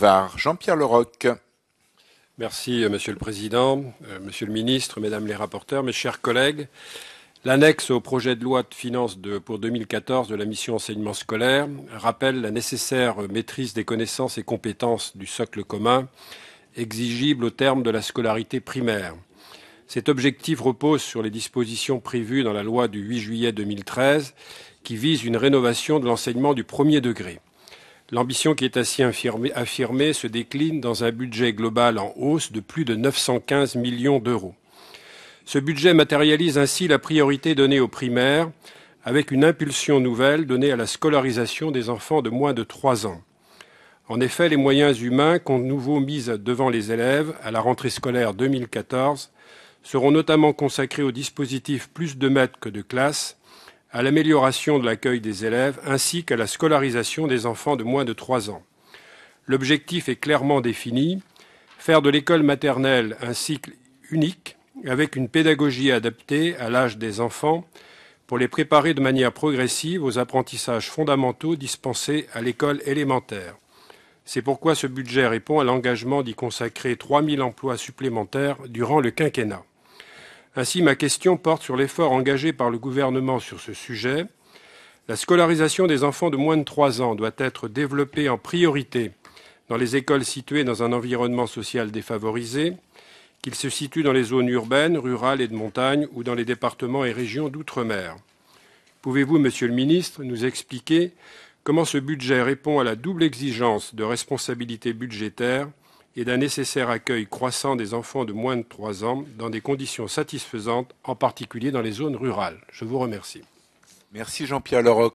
Var. Jean-Pierre Leroc. Merci, Monsieur le Président, Monsieur le Ministre, Mesdames les rapporteurs, mes chers collègues. L'annexe au projet de loi de finances pour 2014 de la mission enseignement scolaire rappelle la nécessaire maîtrise des connaissances et compétences du socle commun exigible au terme de la scolarité primaire. Cet objectif repose sur les dispositions prévues dans la loi du 8 juillet 2013 qui vise une rénovation de l'enseignement du premier degré. L'ambition qui est ainsi affirmée se décline dans un budget global en hausse de plus de 915 millions d'euros. Ce budget matérialise ainsi la priorité donnée aux primaires, avec une impulsion nouvelle donnée à la scolarisation des enfants de moins de 3 ans. En effet, les moyens humains qu'ont de nouveau mis devant les élèves à la rentrée scolaire 2014 seront notamment consacrés au dispositif plus de maîtres que de classes, à l'amélioration de l'accueil des élèves ainsi qu'à la scolarisation des enfants de moins de 3 ans. L'objectif est clairement défini, faire de l'école maternelle un cycle unique avec une pédagogie adaptée à l'âge des enfants pour les préparer de manière progressive aux apprentissages fondamentaux dispensés à l'école élémentaire. C'est pourquoi ce budget répond à l'engagement d'y consacrer 3 000 emplois supplémentaires durant le quinquennat. Ainsi, ma question porte sur l'effort engagé par le gouvernement sur ce sujet. La scolarisation des enfants de moins de 3 ans doit être développée en priorité dans les écoles situées dans un environnement social défavorisé, qu'ils se situent dans les zones urbaines, rurales et de montagne ou dans les départements et régions d'outre-mer. Pouvez-vous, Monsieur le Ministre, nous expliquer comment ce budget répond à la double exigence de responsabilité budgétaire et d'un nécessaire accueil croissant des enfants de moins de 3 ans dans des conditions satisfaisantes, en particulier dans les zones rurales. Je vous remercie. Merci Jean-Pierre Leroc.